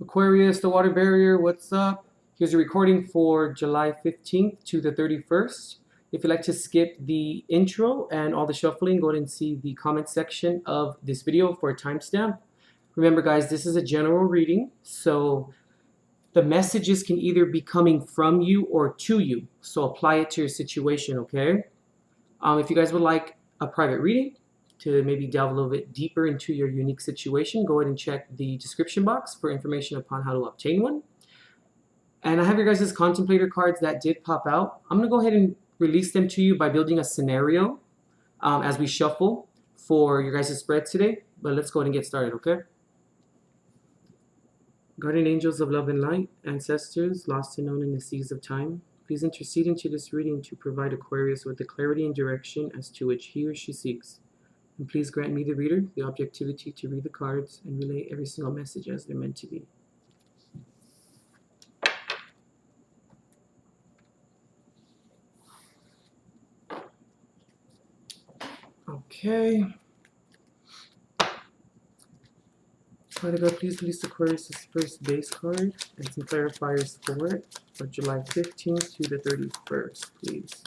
Aquarius, the water barrier, what's up? Here's a recording for July 15th to the 31st. If you'd like to skip the intro and all the shuffling, go ahead and see the comment section of this video for a timestamp. Remember guys, this is a general reading, so the messages can either be coming from you or to you. So apply it to your situation, okay? If you guys would like a private reading, to maybe delve a little bit deeper into your unique situation, go ahead and check the description box for information upon how to obtain one. And I have your guys' contemplator cards that did pop out. I'm going to go ahead and release them to you by building a scenario as we shuffle for your guys' spread today. But let's go ahead and get started, okay? Guardian angels of love and light, ancestors lost and known in the seas of time, please intercede into this reading to provide Aquarius with the clarity and direction as to which he or she seeks. And please grant me, the reader, the objectivity to read the cards and relay every single message as they're meant to be. Okay. Father God, please release Aquarius' first base card and some clarifiers for it for July 15th to the 31st, please.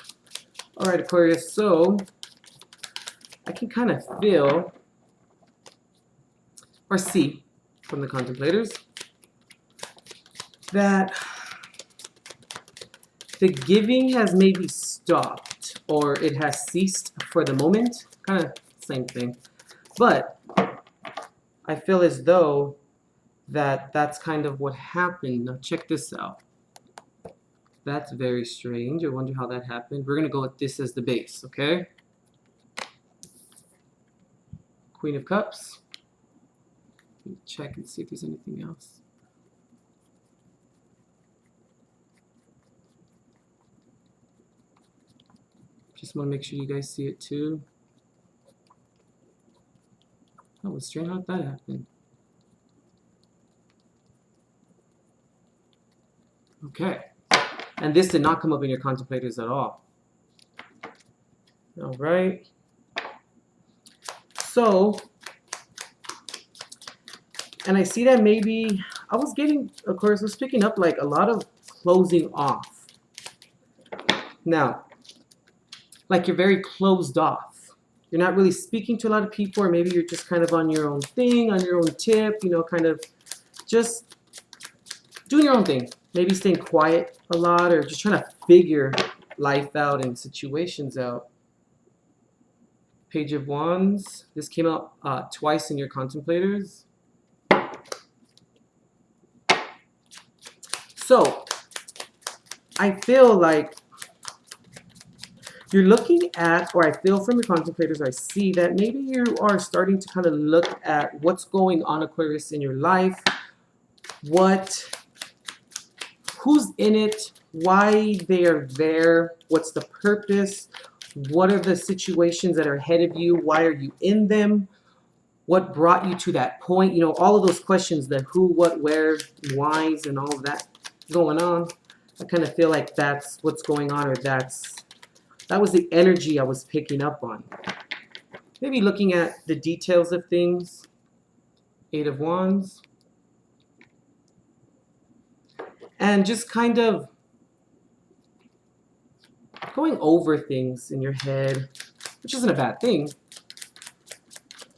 All right, Aquarius, so I can kind of feel or see from the contemplators that the giving has maybe stopped or it has ceased for the moment. Kind of same thing. But I feel as though that's kind of what happened. Now check this out. That's very strange. I wonder how that happened. We're going to go with this as the base, okay? Queen of Cups. Let me check and see if there's anything else. Just want to make sure you guys see it too. Oh, what's strange? How did that happen? Okay. And this did not come up in your contemplators at all. All right. So, and I see that maybe I was getting, of course, I was picking up like a lot of closing off. Now, like you're very closed off. You're not really speaking to a lot of people, or maybe you're just kind of on your own thing, on your own tip, you know, kind of just doing your own thing. Maybe staying quiet a lot or just trying to figure life out and situations out. Page of Wands. This came out twice in your contemplators. So, I feel like you're looking at, or I feel from your contemplators, I see that maybe you are starting to kind of look at what's going on, Aquarius, in your life. Who's in it, why they are there, what's the purpose, what are the situations that are ahead of you, why are you in them, what brought you to that point, you know, all of those questions, the who, what, where, whys, and all of that going on. I kind of feel like that's what's going on, or that was the energy I was picking up on. Maybe looking at the details of things. Eight of Wands. And just kind of going over things in your head, which isn't a bad thing.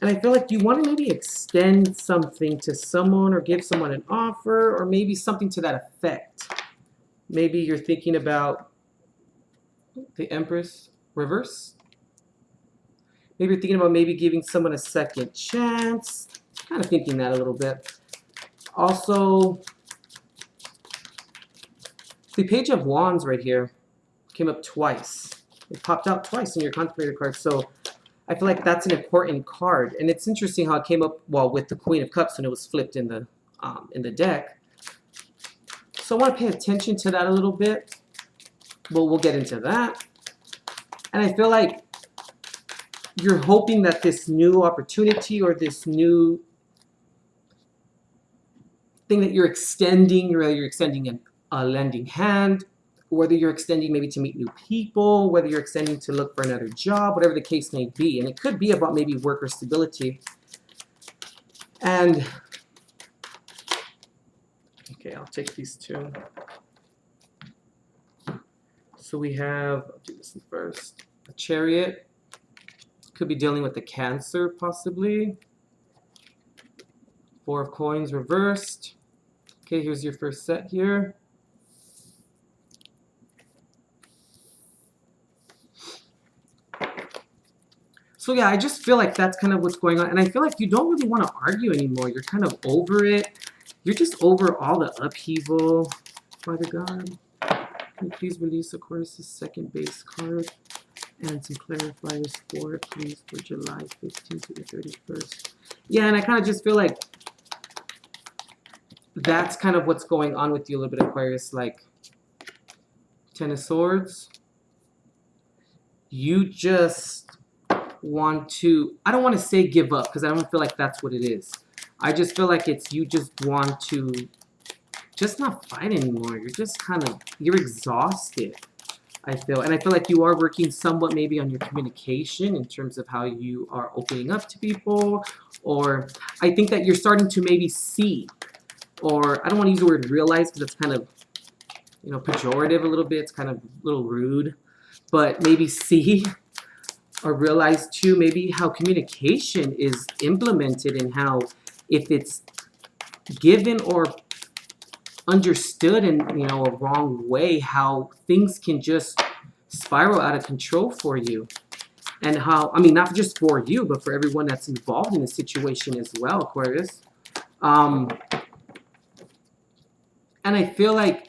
And I feel like you want to maybe extend something to someone or give someone an offer or maybe something to that effect. Maybe you're thinking about the Empress reverse. Maybe you're thinking about maybe giving someone a second chance. Kind of thinking that a little bit. Also, the Page of Wands right here came up twice. It popped out twice in your contemplator card. So I feel like that's an important card. And it's interesting how it came up, well, with the Queen of Cups when it was flipped in the deck. So I want to pay attention to that a little bit. We'll get into that. And I feel like you're hoping that this new opportunity or this new thing that you're extending, whether you're extending a lending hand, whether you're extending maybe to meet new people, whether you're extending to look for another job, whatever the case may be. And it could be about maybe work or stability. And Okay, I'll take these two. So we have, I'll do this one first. A Chariot. Could be dealing with the Cancer, possibly. Four of Coins reversed. Okay, here's your first set here. So yeah, I just feel like that's kind of what's going on. And I feel like you don't really want to argue anymore. You're kind of over it. You're just over all the upheaval. Father God, can you please release Aquarius' second base card and some clarifiers for it, please, for July 15th to the 31st. Yeah, and I kind of just feel like that's kind of what's going on with you a little bit, Aquarius. Like, Ten of Swords. You just want to, I don't want to say give up, because I don't feel like that's what it is. I just feel like it's you just want to just not fight anymore. You're just kind of, you're exhausted, I feel. And I feel like you are working somewhat maybe on your communication in terms of how you are opening up to people. Or I think that you're starting to maybe see, or I don't want to use the word realize because it's kind of, you know, pejorative a little bit. It's kind of a little rude. But maybe see or realize too maybe how communication is implemented and how if it's given or understood in, you know, a wrong way, how things can just spiral out of control for you. And how, I mean, not just for you, but for everyone that's involved in the situation as well, Aquarius. And I feel like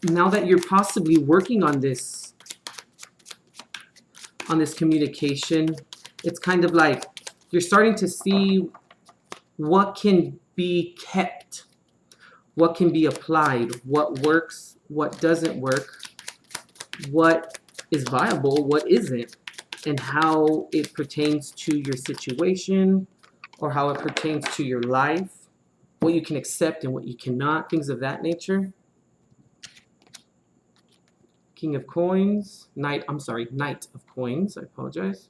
now that you're possibly working on this communication, it's kind of like you're starting to see what can be kept, what can be applied, what works, what doesn't work, what is viable, what isn't, and how it pertains to your situation or how it pertains to your life, what you can accept and what you cannot, things of that nature. King of Coins, Knight of Coins, I apologize.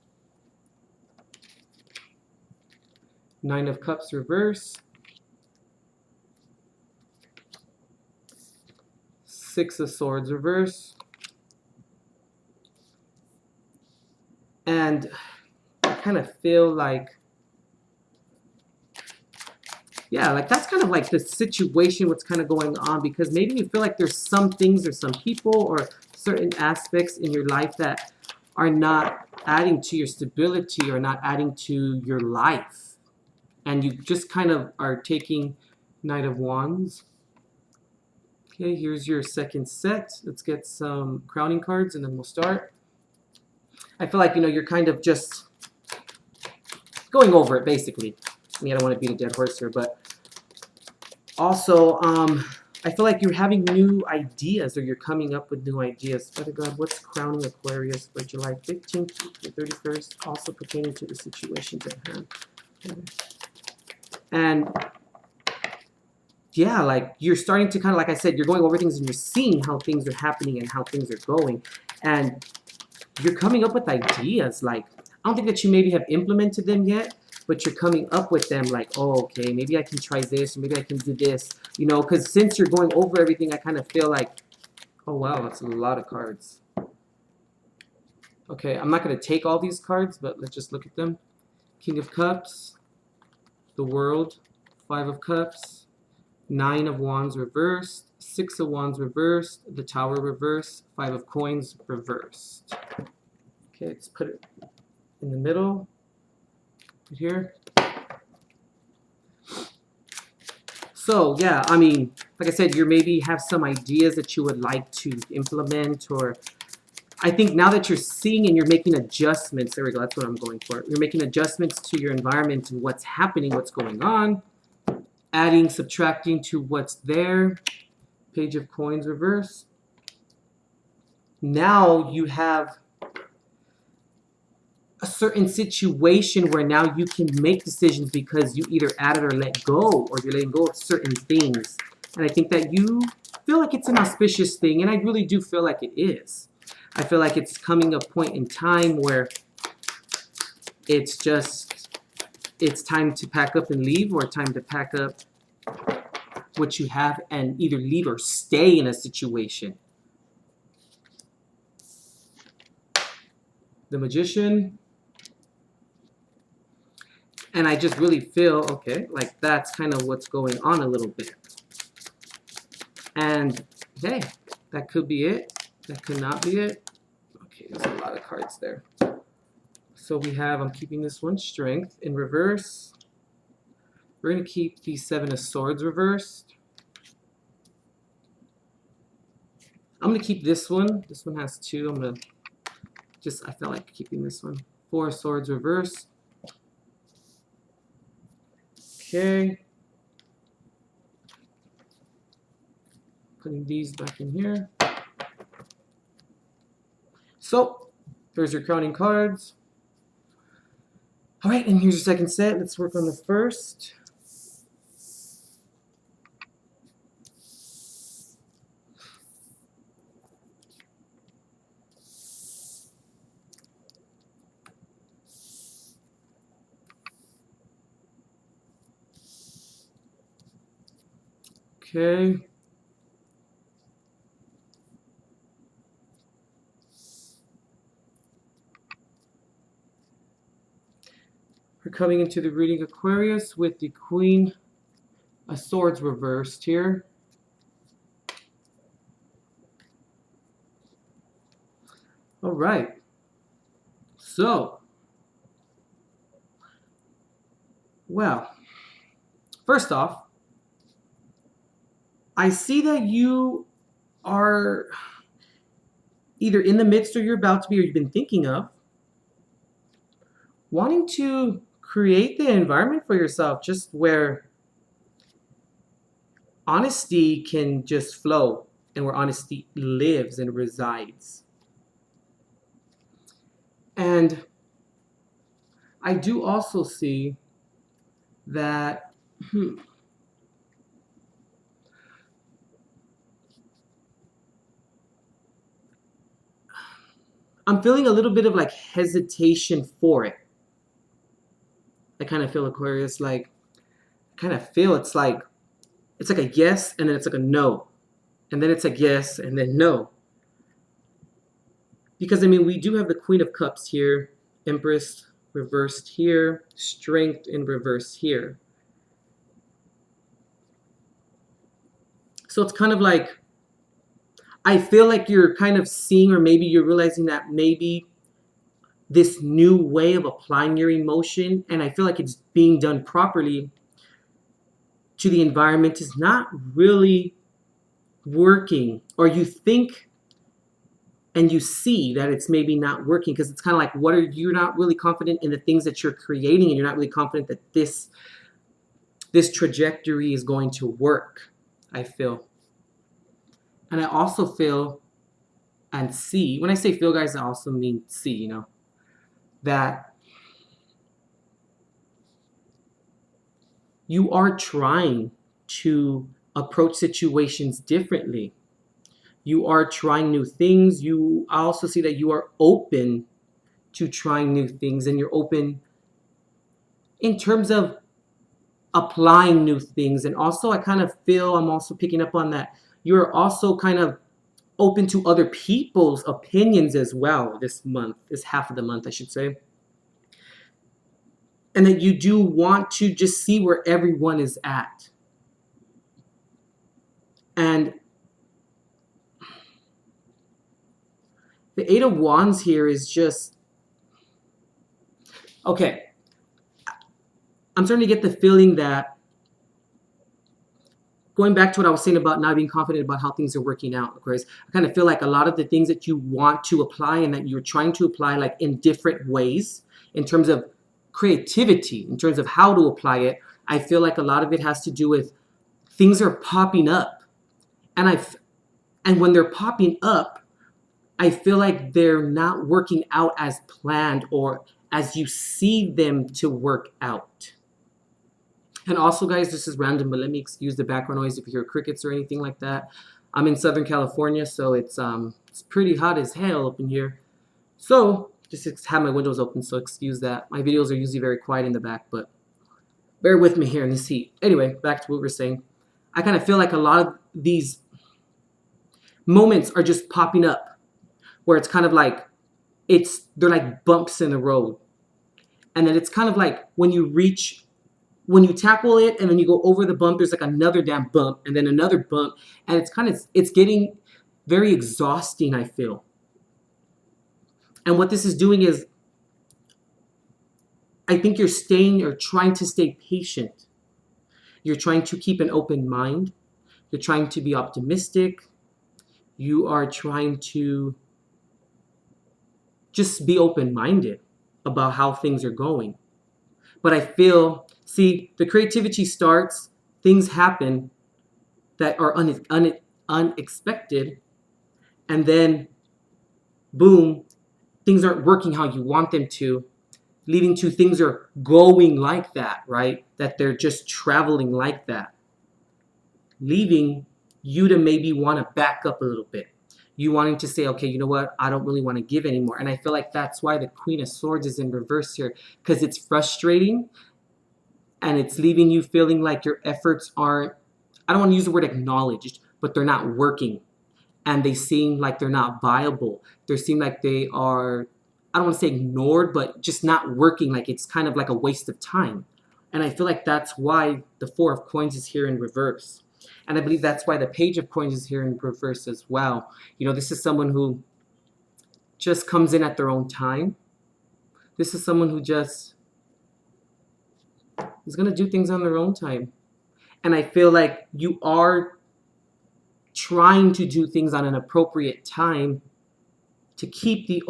Nine of Cups reverse. Six of Swords reverse. And I kind of feel like, yeah, like that's kind of like the situation, what's kind of going on, because maybe you feel like there's some things or some people or certain aspects in your life that are not adding to your stability or not adding to your life. And you just kind of are taking Knight of Wands. Okay, here's your second set. Let's get some crowning cards and then we'll start. I feel like, you know, you're kind of just going over it, basically. I mean, I don't want to beat a dead horse here, but also, I feel like you're having new ideas or you're coming up with new ideas. Father God, what's crowning Aquarius for July 15th to the 31st, also pertaining to the situations at hand? And yeah, like you're starting to kind of, like I said, you're going over things and you're seeing how things are happening and how things are going. And you're coming up with ideas. Like, I don't think that you maybe have implemented them yet, but you're coming up with them like, oh, okay, maybe I can try this, or maybe I can do this, you know, because since you're going over everything, I kind of feel like, oh, wow, that's a lot of cards. Okay, I'm not going to take all these cards, but let's just look at them. King of Cups, the World, Five of Cups, Nine of Wands reversed, Six of Wands reversed, the Tower reversed, Five of Coins reversed. Okay, let's put it in the middle. Here. So yeah, I mean, like I said, you maybe have some ideas that you would like to implement, or I think now that you're seeing and you're making adjustments, there we go, that's what I'm going for. You're making adjustments to your environment and what's happening, what's going on, adding, subtracting to what's there. Page of Coins reverse. Now you have a certain situation where now you can make decisions because you either added or let go, or you're letting go of certain things. And I think that you feel like it's an auspicious thing, and I really do feel like it is. I feel like it's coming a point in time where it's just, it's time to pack up and leave, or time to pack up what you have and either leave or stay in a situation. The Magician. And I just really feel, okay, like that's kind of what's going on a little bit. And, hey, that could be it. That could not be it. Okay, there's a lot of cards there. So we have, I'm keeping this one, Strength in reverse. We're going to keep the Seven of Swords reversed. I'm going to keep this one. This one has two. I'm going to I felt like keeping this one. Four of Swords reversed. Okay. Putting these back in here. So, there's your crowning cards. All right, and here's your second set. Let's work on the first. Okay. We're coming into the reading Aquarius with the Queen of Swords reversed here. All right. So, well, first off, I see that you are either in the midst or you're about to be or you've been thinking of wanting to create the environment for yourself just where honesty can just flow and where honesty lives and resides. And I do also see that I'm feeling a little bit of like hesitation for it. I kind of feel, Aquarius, like I kind of feel it's like a yes and then it's like a no. And then it's a yes and then no. Because I mean, we do have the Queen of Cups here, Empress reversed here, Strength in reverse here. So it's kind of like, I feel like you're kind of seeing, or maybe you're realizing that maybe this new way of applying your emotion, and I feel like it's being done properly to the environment, is not really working, or you think and you see that it's maybe not working, because it's kind of like, you're not really confident in the things that you're creating, and you're not really confident that this trajectory is going to work, I feel. And I also feel and see, when I say feel, guys, I also mean see, you know, that you are trying to approach situations differently. You are trying new things. I also see that you are open to trying new things, and you're open in terms of applying new things. And also I kind of feel, I'm also picking up on that, you're also kind of open to other people's opinions as well this month, this half of the month, I should say. And that you do want to just see where everyone is at. And the Eight of Wands here is just, okay, I'm starting to get the feeling that, going back to what I was saying about not being confident about how things are working out, Aquarius, I kind of feel like a lot of the things that you want to apply and that you're trying to apply, like in different ways, in terms of creativity, in terms of how to apply it, I feel like a lot of it has to do with things are popping up. And when they're popping up, I feel like they're not working out as planned or as you see them to work out. And also, guys, this is random, but let me excuse the background noise if you hear crickets or anything like that. I'm in Southern California, so it's pretty hot as hell up in here. So just have my windows open, so excuse that. My videos are usually very quiet in the back, but bear with me here in this heat. Anyway, back to what we're saying. I kind of feel like a lot of these moments are just popping up where it's kind of like they're like bumps in the road. And then it's kind of like when you tackle it and then you go over the bump, there's like another damn bump and then another bump. And it's getting very exhausting, I feel. And what this is doing is, I think you're trying to stay patient. You're trying to keep an open mind. You're trying to be optimistic. You are trying to just be open-minded about how things are going. But I feel, see, the creativity starts, things happen that are unexpected, and then, boom, things aren't working how you want them to, leading to things are going like that, right? That they're just traveling like that, leaving you to maybe want to back up a little bit. You wanting to say, okay, you know what? I don't really want to give anymore. And I feel like that's why the Queen of Swords is in reverse here, because it's frustrating and it's leaving you feeling like your efforts aren't, I don't want to use the word acknowledged, but they're not working. And they seem like they're not viable. They seem like they are, I don't want to say ignored, but just not working. Like it's kind of like a waste of time. And I feel like that's why the Four of Coins is here in reverse. And I believe that's why the Page of Coins is here in reverse as well. You know, this is someone who just comes in at their own time. This is someone who just is going to do things on their own time. And I feel like you are trying to do things on an appropriate time to keep the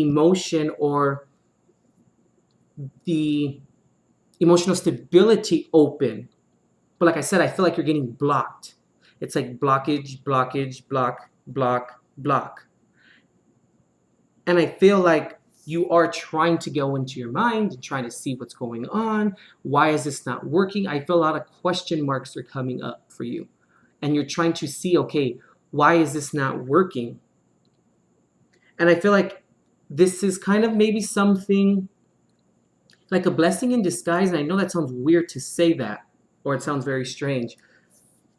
emotion or the emotional stability open. But like I said, I feel like you're getting blocked. It's like blockage, blockage, block, block, block. And I feel like you are trying to go into your mind and trying to see what's going on. Why is this not working? I feel a lot of question marks are coming up for you. And you're trying to see, okay, why is this not working? And I feel like this is kind of maybe something like a blessing in disguise. And I know that sounds weird to say that, or it sounds very strange.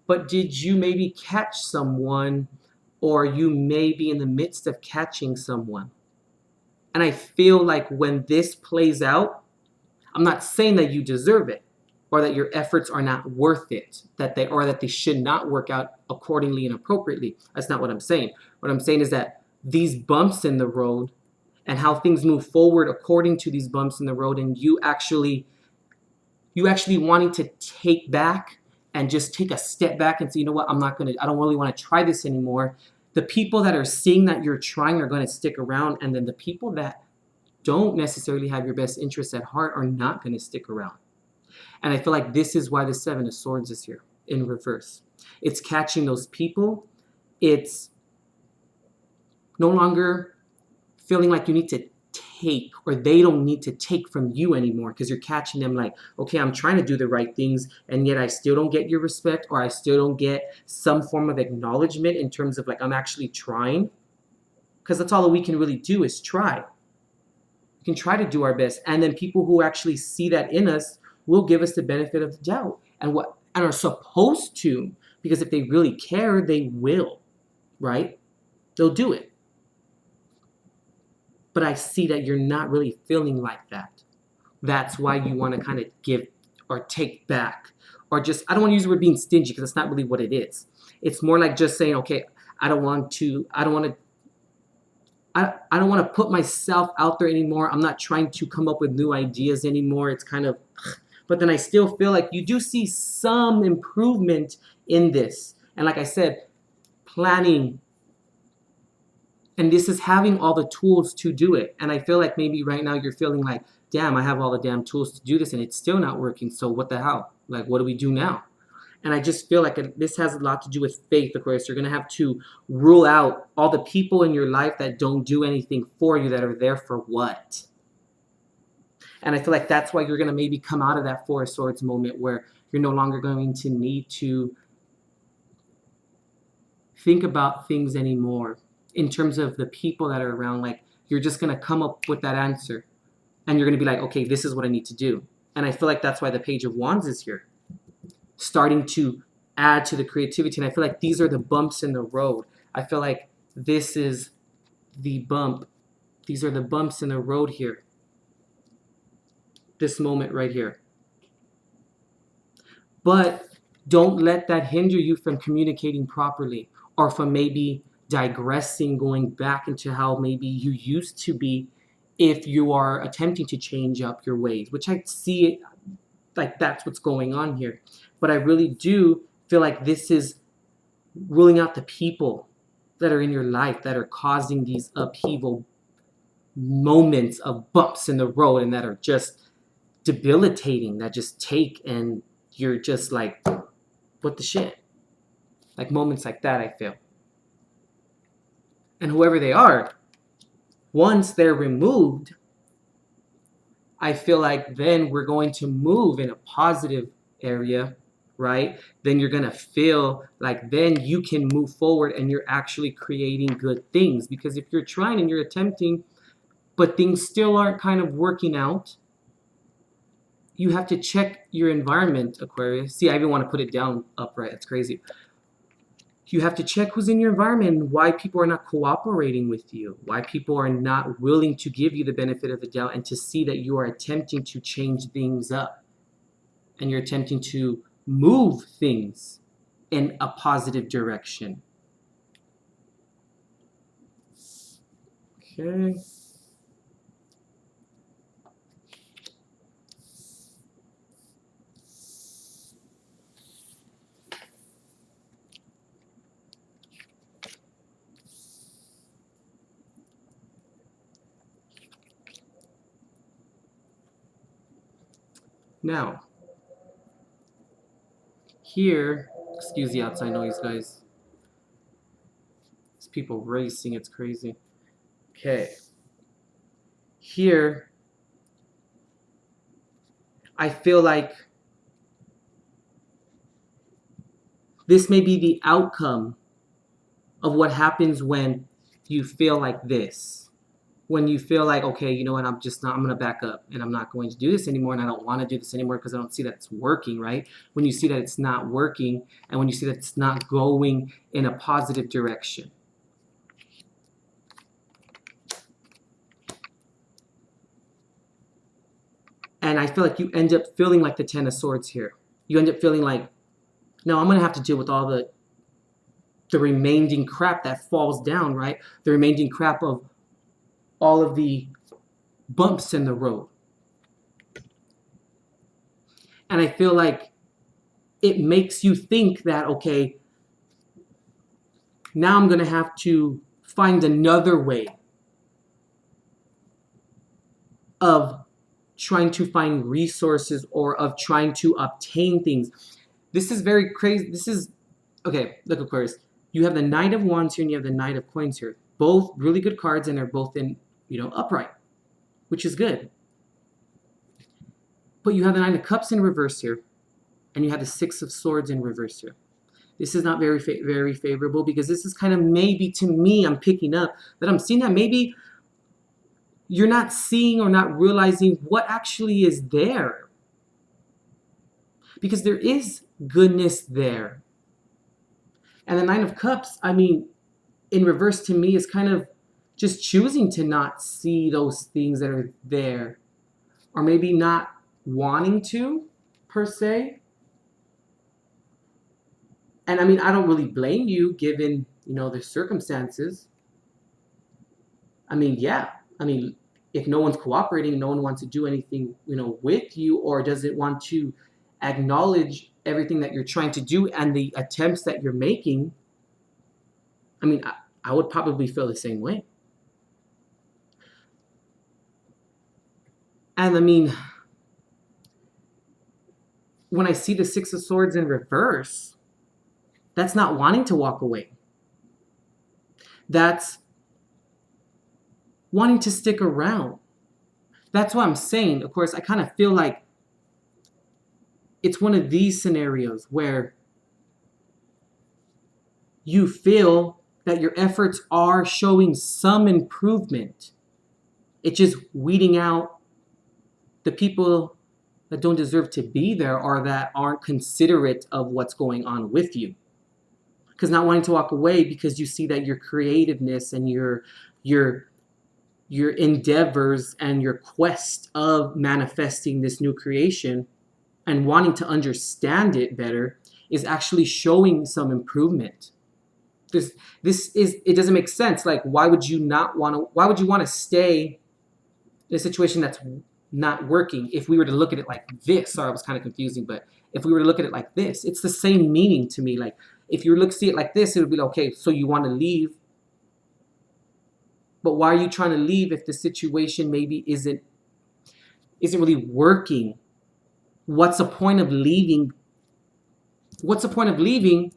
But did you maybe catch someone, or you may be in the midst of catching someone? And I feel like when this plays out, I'm not saying that you deserve it or that your efforts are not worth it, that they should not work out accordingly and appropriately. That's not what I'm saying. What I'm saying is that these bumps in the road and how things move forward according to these bumps in the road, and you actually wanting to take back and just take a step back and say, you know what, I don't really want to try this anymore. The people that are seeing that you're trying are going to stick around, and then the people that don't necessarily have your best interests at heart are not going to stick around. And I feel like this is why the Seven of Swords is here in reverse. It's catching those people. It's no longer feeling like you need to take, or they don't need to take from you anymore, because you're catching them like, okay, I'm trying to do the right things, and yet I still don't get your respect, or I still don't get some form of acknowledgement in terms of like, I'm actually trying. Because that's all that we can really do is try. We can try to do our best, and then people who actually see that in us will give us the benefit of the doubt, and are supposed to, because if they really care, they will, right? They'll do it. But I see that you're not really feeling like that. That's why you want to kind of give or take back, or just, I don't want to use the word being stingy, because that's not really what it is. It's more like just saying, okay, I don't want to put myself out there anymore. I'm not trying to come up with new ideas anymore. It's kind of, but then I still feel like you do see some improvement in this. And like I said, planning. And this is having all the tools to do it. And I feel like maybe right now you're feeling like, damn, I have all the damn tools to do this and it's still not working. So what the hell? Like, what do we do now? And I just feel like this has a lot to do with faith, Aquarius. You're going to have to rule out all the people in your life that don't do anything for you, that are there for what? And I feel like that's why you're going to maybe come out of that Four of Swords moment where you're no longer going to need to think about things anymore in terms of the people that are around. Like, you're just going to come up with that answer. And you're going to be like, okay, this is what I need to do. And I feel like that's why the Page of Wands is here. Starting to add to the creativity. And I feel like these are the bumps in the road. I feel like this is the bump. These are the bumps in the road here. This moment right here. But don't let that hinder you from communicating properly, or from maybe digressing, going back into how maybe you used to be if you are attempting to change up your ways, which I see it like that's what's going on here. But I really do feel like this is ruling out the people that are in your life that are causing these upheaval moments of bumps in the road, and that are just debilitating, that just take, and you're just like, what the shit? Like moments like that, I feel. And whoever they are, once they're removed, I feel like then we're going to move in a positive area, right? Then you're going to feel like then you can move forward and you're actually creating good things. Because if you're trying and you're attempting, but things still aren't kind of working out, you have to check your environment, Aquarius. See, I even want to put it down upright. It's crazy. You have to check who's in your environment and why people are not cooperating with you, why people are not willing to give you the benefit of the doubt, and to see that you are attempting to change things up and you're attempting to move things in a positive direction. Okay. Now, here, excuse the outside noise, guys. There's people racing, it's crazy. Okay. Here, I feel like this may be the outcome of what happens when you feel like this. When you feel like, okay, you know what, I'm going to back up and I'm not going to do this anymore, and I don't want to do this anymore because I don't see that it's working, right? When you see that it's not working, and when you see that it's not going in a positive direction. And I feel like you end up feeling like the Ten of Swords here. You end up feeling like, no, I'm going to have to deal with all the remaining crap that falls down, right? The remaining crap of all of the bumps in the road. And I feel like it makes you think that, okay, now I'm going to have to find another way of trying to find resources, or of trying to obtain things. This is very crazy. This is, okay, look, Aquarius. You have the Knight of Wands here and you have the Knight of Coins here. Both really good cards, and they're both in, upright, which is good. But you have the Nine of Cups in reverse here, and you have the Six of Swords in reverse here. This is not very favorable, because this is kind of, maybe to me, I'm picking up that I'm seeing that maybe you're not seeing or not realizing what actually is there. Because there is goodness there. And the Nine of Cups, I mean, in reverse to me is kind of just choosing to not see those things that are there. Or maybe not wanting to, per se. And I mean, I don't really blame you, given, the circumstances. I mean, yeah. I mean, if no one's cooperating, no one wants to do anything, with you, or doesn't want to acknowledge everything that you're trying to do and the attempts that you're making, I mean, I would probably feel the same way. And I mean, when I see the Six of Swords in reverse, that's not wanting to walk away. That's wanting to stick around. That's what I'm saying. Of course, I kind of feel like it's one of these scenarios where you feel that your efforts are showing some improvement. It's just weeding out the people that don't deserve to be there or that aren't considerate of what's going on with you. Because not wanting to walk away because you see that your creativeness and your endeavors and your quest of manifesting this new creation and wanting to understand it better is actually showing some improvement. It doesn't make sense. Like, why would you want to stay in a situation that's not working? If we were to look at it like this, sorry, it was kind of confusing, but if we were to look at it like this, it's the same meaning to me. Like, if you see it like this, it would be like, okay, so you want to leave, but why are you trying to leave if the situation maybe isn't really working? What's the point of leaving? What's the point of leaving?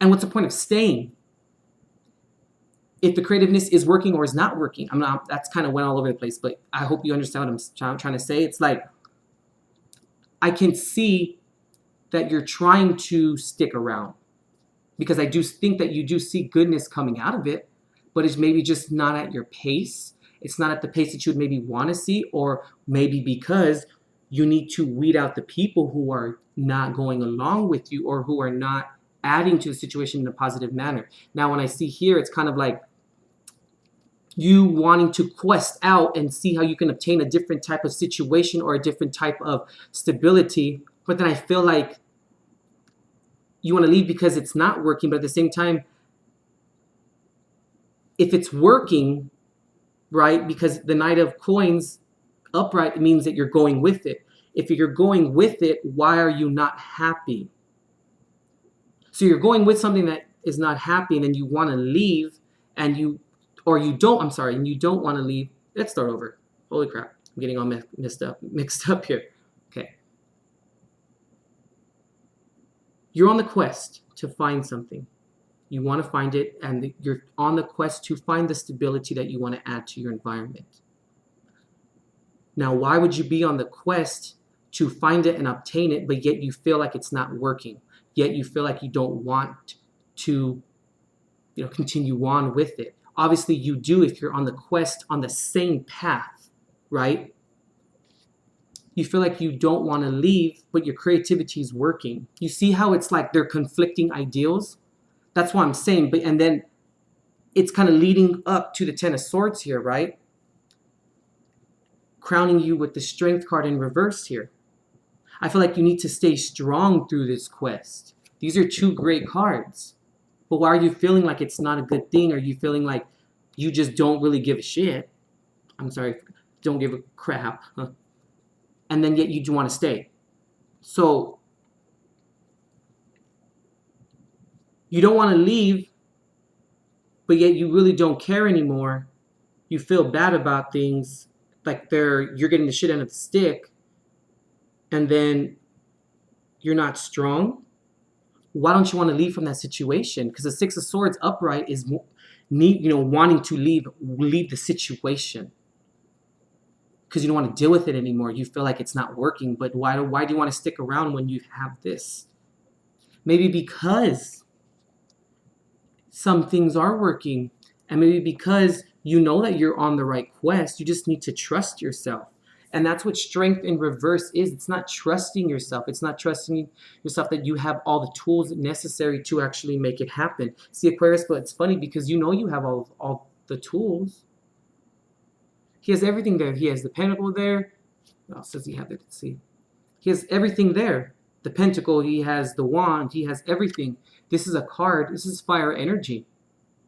And what's the point of staying if the creativeness is working or is not working? That's kind of went all over the place, but I hope you understand what I'm trying to say. It's like, I can see that you're trying to stick around because I do think that you do see goodness coming out of it, but it's maybe just not at your pace. It's not at the pace that you would maybe want to see, or maybe because you need to weed out the people who are not going along with you or who are not adding to the situation in a positive manner. Now, when I see here, it's kind of like you wanting to quest out and see how you can obtain a different type of situation or a different type of stability. But then I feel like you want to leave because it's not working. But at the same time, if it's working, right, because the Knight of Coins upright means that you're going with it. If you're going with it, why are you not happy? So you're going with something that is not happy, and then you want to leave, and you don't want to leave. Let's start over. Holy crap, I'm getting all mixed up here. Okay. You're on the quest to find something. You want to find it, and you're on the quest to find the stability that you want to add to your environment. Now, why would you be on the quest to find it and obtain it, but yet you feel like it's not working? Yet you feel like you don't want to, continue on with it. Obviously, you do if you're on the quest on the same path, right? You feel like you don't want to leave, but your creativity is working. You see how it's like they're conflicting ideals? That's what I'm saying. And then it's kind of leading up to the Ten of Swords here, right? Crowning you with the Strength card in reverse here. I feel like you need to stay strong through this quest. These are two great cards. But why are you feeling like it's not a good thing? Are you feeling like you just don't really give a shit? I'm sorry, don't give a crap. Huh? And then yet you do want to stay. So you don't want to leave, but yet you really don't care anymore. You feel bad about things, like you're getting the shit end of the stick, and then you're not strong. Why don't you want to leave from that situation? Because the Six of Swords upright is wanting to leave the situation. Because you don't want to deal with it anymore. You feel like it's not working, but why do you want to stick around when you have this? Maybe because some things are working, and maybe because you know that you're on the right quest. You just need to trust yourself. And that's what strength in reverse is. It's not trusting yourself. It's not trusting yourself that you have all the tools necessary to actually make it happen. See, Aquarius, but it's funny because you have all the tools. He has everything there. He has the pentacle there. What else does he have? Let's see. He has everything there. The pentacle, he has the wand, he has everything. This is a card. This is fire energy.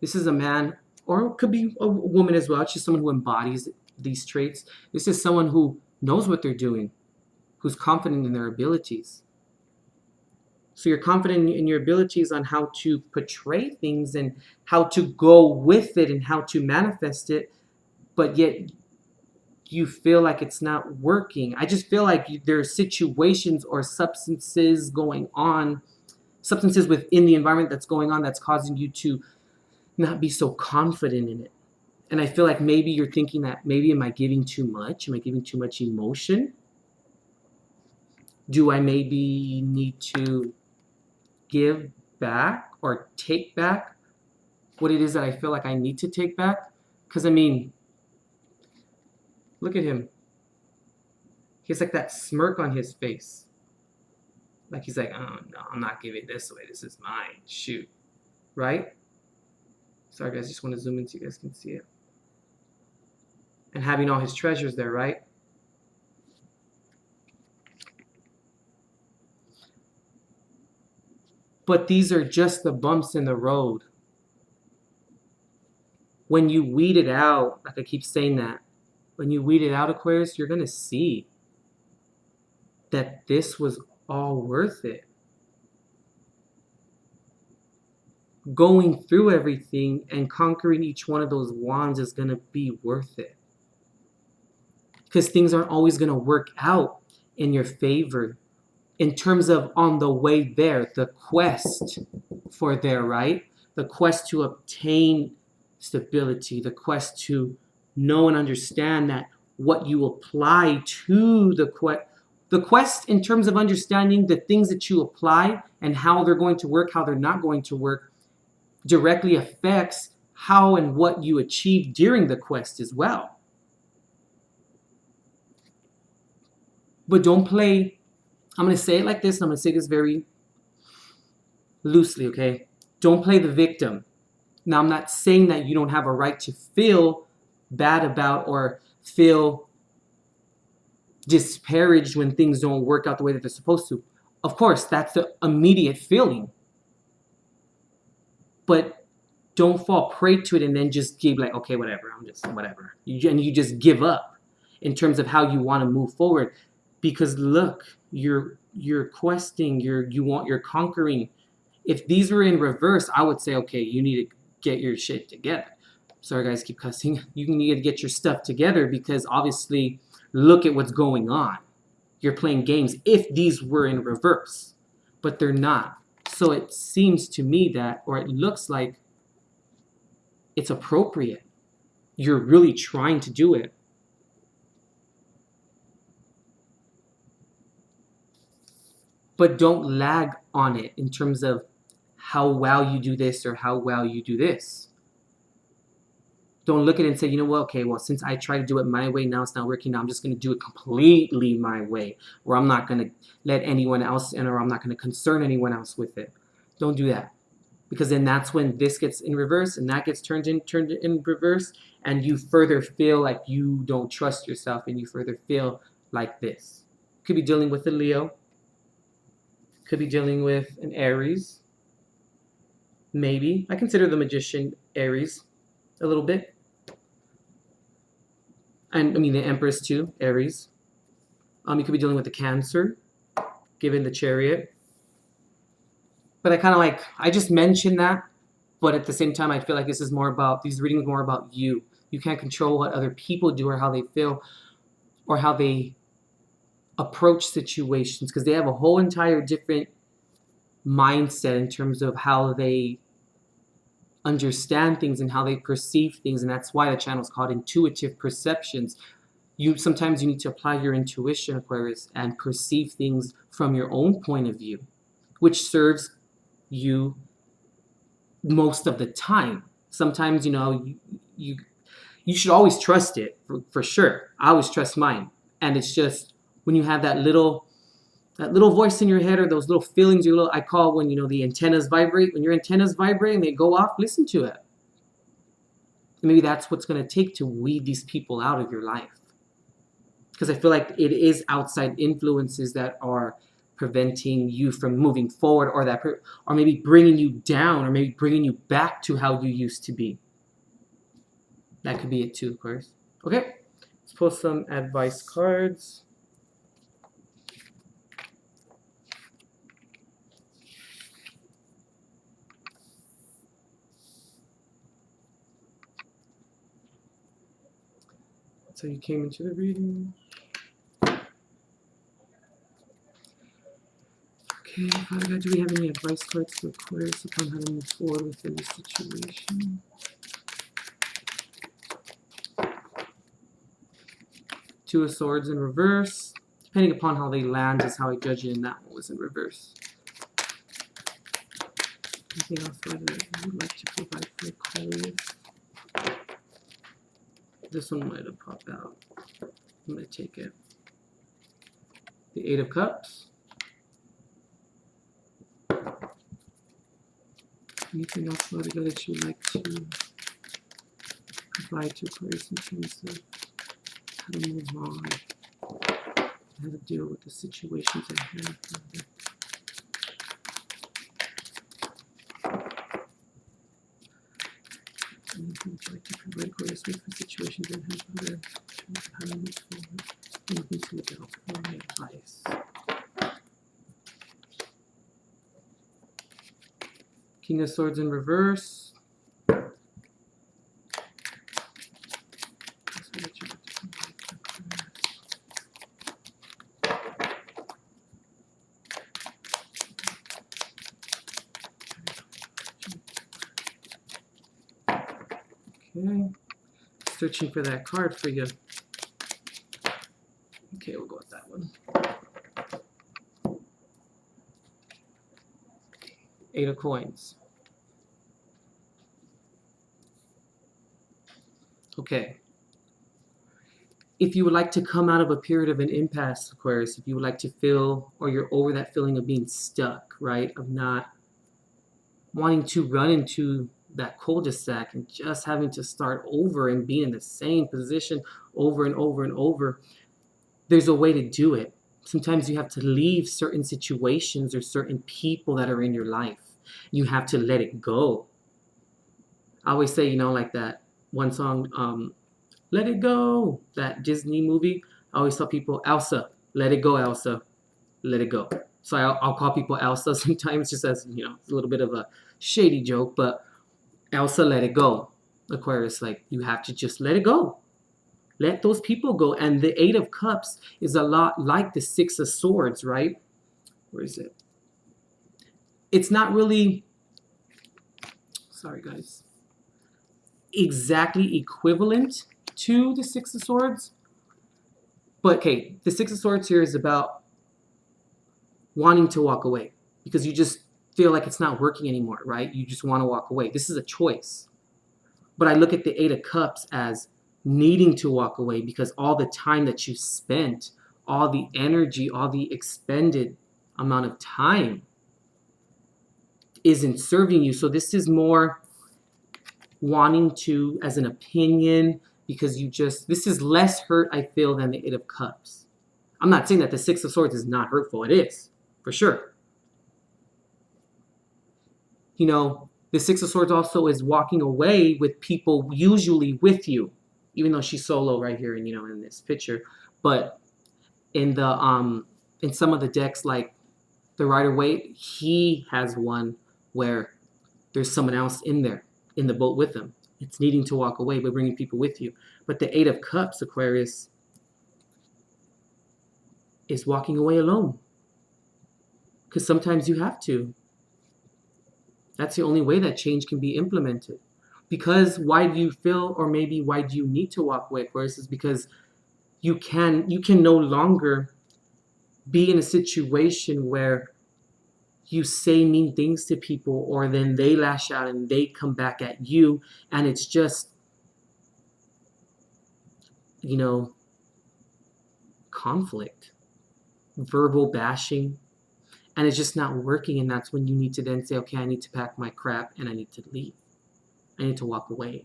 This is a man, or it could be a woman as well. It's just someone who embodies these traits. This is someone who knows what they're doing, who's confident in their abilities. So you're confident in your abilities on how to portray things and how to go with it and how to manifest it, but yet you feel like it's not working. I just feel like there are situations or substances within the environment that's going on that's causing you to not be so confident in it. And I feel like maybe you're thinking that maybe am I giving too much? Am I giving too much emotion? Do I maybe need to give back or take back what it is that I feel like I need to take back? Because I mean, look at him. He has like that smirk on his face. Like he's like, oh no, I'm not giving this away. This is mine. Shoot. Right? Sorry guys, just want to zoom in so you guys can see it. And having all his treasures there, right? But these are just the bumps in the road. When you weed it out, like I keep saying that, when you weed it out, Aquarius, you're going to see that this was all worth it. Going through everything and conquering each one of those wands is going to be worth it. Because things aren't always going to work out in your favor. In terms of on the way there, the quest for there, right? The quest to obtain stability, the quest to know and understand that what you apply to the quest in terms of understanding the things that you apply and how they're going to work, how they're not going to work, directly affects how and what you achieve during the quest as well. But don't play, I'm going to say it like this, and I'm going to say this very loosely, okay? Don't play the victim. Now, I'm not saying that you don't have a right to feel bad about or feel disparaged when things don't work out the way that they're supposed to. Of course, that's the immediate feeling. But don't fall prey to it and then just give like, okay, whatever, I'm just whatever. And you just give up in terms of how you want to move forward. Because look, you're questing, you're conquering. If these were in reverse, I would say, okay, you need to get your shit together. Sorry guys, keep cussing. You need to get your stuff together because obviously look at what's going on. You're playing games if these were in reverse, but they're not. So it seems to me that, or it looks like it's appropriate. You're really trying to do it. But don't lag on it in terms of how well you do this or how well you do this. Don't look at it and say, you know what, okay, well, since I tried to do it my way, now it's not working. Now I'm just going to do it completely my way, or I'm not going to let anyone else in, or I'm not going to concern anyone else with it. Don't do that. Because then that's when this gets in reverse and that gets turned in reverse, and you further feel like you don't trust yourself and you further feel like this. Could be dealing with a Leo. Could be dealing with an Aries. Maybe. I consider the Magician Aries a little bit. And I mean the Empress too, Aries. You could be dealing with the Cancer, given the Chariot. But I just mentioned that, but at the same time, I feel like this is more about, these readings more about you. You can't control what other people do or how they feel or how they approach situations, because they have a whole entire different mindset in terms of how they understand things and how they perceive things. And that's why the channel is called Intuitive Perceptions. Sometimes you need to apply your intuition, Aquarius, and perceive things from your own point of view, which serves you most of the time. Sometimes, you know, you should always trust it, for sure. I always trust mine. And it's just when you have that little voice in your head, or those little feelings, I call when, you know, the antennas vibrate. When your antennas vibrate and they go off, listen to it. And maybe that's what's going to take to weed these people out of your life. Because I feel like it is outside influences that are preventing you from moving forward, or maybe bringing you down, or maybe bringing you back to how you used to be. That could be it too, of course. Okay, let's pull some advice cards. So you came into the reading. Okay, Father God, do we have any advice cards to Aquarius upon how to move forward within this situation? Two of Swords in reverse. Depending upon how they land is how I judge it, and that one was in reverse. Anything else I would like to provide for Aquarius? This one might have popped out. I'm going to take it. the Eight of Cups. Anything else, Lord, that you would like to provide to Aquarius in terms of how to move on, how to deal with the situations at hand? Anything you'd like to provide Aquarius with for situations at hand, Father, in terms of how to move forward? Anything to look out for, my advice. King of Swords in reverse. Okay, searching for that card for you. Okay, we'll go with that one. Eight of Coins. Okay. If you would like to come out of a period of an impasse, Aquarius, if you would like to feel, or you're over that feeling of being stuck, right? Of not wanting to run into that cul-de-sac and just having to start over and be in the same position over and over and over, there's a way to do it. Sometimes you have to leave certain situations or certain people that are in your life. You have to let it go. I always say, you know, like that one song, Let It Go, that Disney movie. I always tell people, Elsa, let it go, Elsa, let it go. So I'll call people Elsa sometimes, just as, you know, it's a little bit of a shady joke, but Elsa, let it go. Aquarius, like, you have to just let it go. Let those people go. And the Eight of Cups is a lot like the Six of Swords, right? Where is it? It's not really, sorry guys, exactly equivalent to the Six of Swords. But okay, the Six of Swords here is about wanting to walk away because you just feel like it's not working anymore, right? You just want to walk away. This is a choice. But I look at the Eight of Cups as needing to walk away because all the time that you spent, all the energy, all the expended amount of time isn't serving you. So this is more wanting to, as an opinion, because you just, this is less hurt, I feel, than the Eight of Cups. I'm not saying that the Six of Swords is not hurtful. It is, for sure. You know, the Six of Swords also is walking away with people usually with you, even though she's solo right here and, you know, in this picture. But in the in some of the decks, like the Rider-Waite, he has one where there's someone else in there in the boat with him. It's needing to walk away but bringing people with you. But the Eight of Cups, Aquarius, is walking away alone. Because sometimes you have to. That's the only way that change can be implemented. Because why do you feel, or maybe why do you need to walk away, Aquarius, is because you can no longer be in a situation where you say mean things to people, or then they lash out and they come back at you, and it's just, you know, conflict, verbal bashing, and it's just not working. And that's when you need to then say, okay, I need to pack my crap and I need to leave. I need to walk away.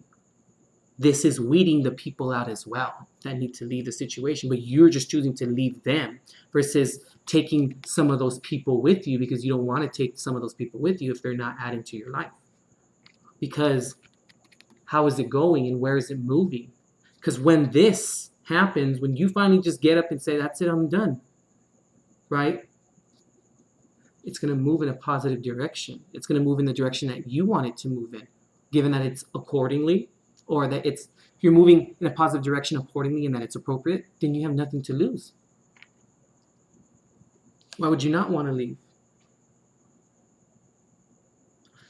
This is weeding the people out as well that need to leave the situation, but you're just choosing to leave them versus taking some of those people with you, because you don't want to take some of those people with you if they're not adding to your life. Because how is it going and where is it moving? Because when this happens, when you finally just get up and say, that's it, I'm done, right? It's going to move in a positive direction. It's going to move in the direction that you want it to move in, given that it's accordingly, or that it's, if you're moving in a positive direction accordingly and that it's appropriate, then you have nothing to lose. Why would you not want to leave?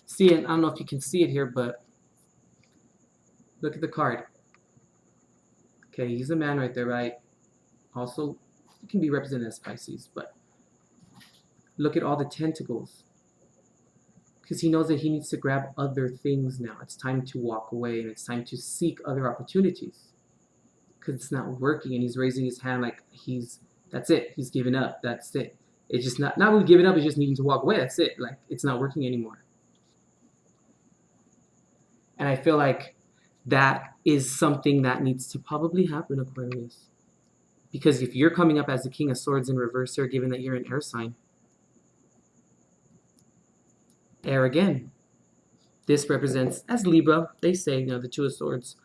See it, I don't know if you can see it here, but look at the card. Okay, he's a man right there, right? Also, it can be represented as Pisces, but look at all the tentacles. Because he knows that he needs to grab other things now. It's time to walk away, and it's time to seek other opportunities. Because it's not working, and he's raising his hand like That's it. He's given up. That's it. It's just not really giving up. It's just needing to walk away. That's it. Like, it's not working anymore. And I feel like that is something that needs to probably happen, Aquarius. Because if you're coming up as the King of Swords in reverse here, given that you're an air sign, air again. This represents, as Libra, they say, you know, the Two of Swords.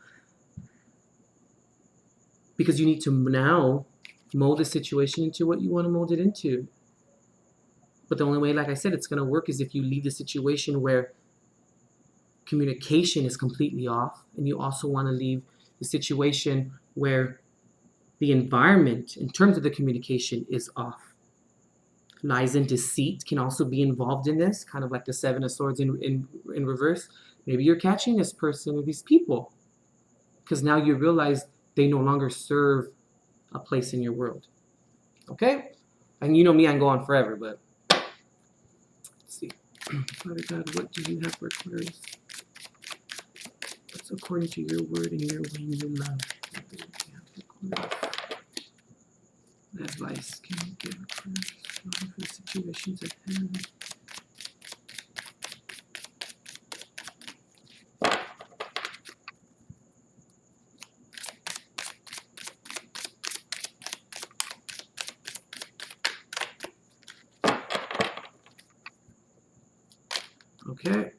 Because you need to now mold the situation into what you want to mold it into. But the only way, like I said, it's going to work is if you leave the situation where communication is completely off, and you also want to leave the situation where the environment, in terms of the communication, is off. Lies and deceit can also be involved in this, kind of like the Seven of Swords in reverse. Maybe you're catching this person or these people because now you realize they no longer serve a place in your world. Okay? And you know me, I can go on forever, but let's see. Father God, what do you have for Aquarius? What's according to your word and your way and your love? What advice can you give Aquarius for the situations at hand? Okay.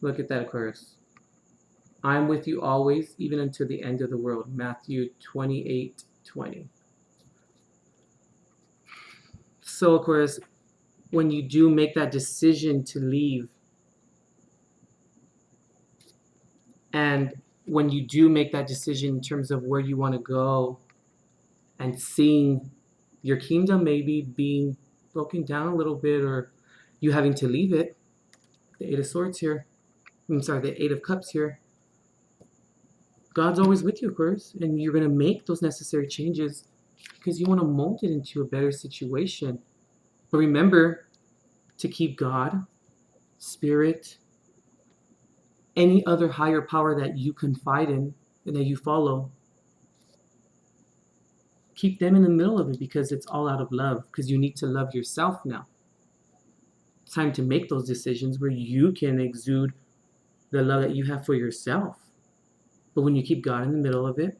Look at that, Aquarius. I'm with you always, even until the end of the world. Matthew 28:20. So, Aquarius, when you do make that decision to leave, and when you do make that decision in terms of where you want to go, and seeing your kingdom maybe being broken down a little bit, or you having to leave it, the Eight of Swords here, the Eight of Cups here, God's always with you, Aquarius, and you're going to make those necessary changes because you want to mold it into a better situation. But remember to keep God, Spirit, any other higher power that you confide in and that you follow, keep them in the middle of it because it's all out of love, because you need to love yourself now. It's time to make those decisions where you can exude the love that you have for yourself. But when you keep God in the middle of it,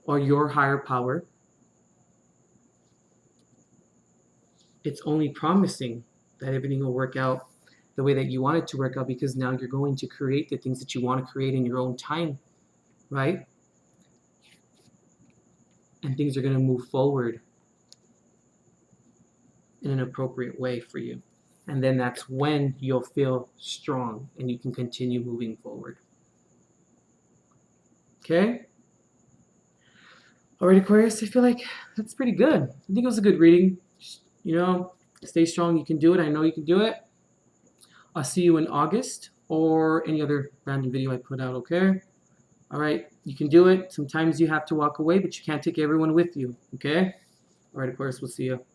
or your higher power, it's only promising that everything will work out the way that you want it to work out, because now you're going to create the things that you want to create in your own time, right? And things are going to move forward in an appropriate way for you. And then that's when you'll feel strong and you can continue moving forward. Okay? All right, Aquarius, I feel like that's pretty good. I think it was a good reading. You know, stay strong. You can do it. I know you can do it. I'll see you in August or any other random video I put out, okay? All right, you can do it. Sometimes you have to walk away, but you can't take everyone with you, okay? All right, Aquarius, we'll see you.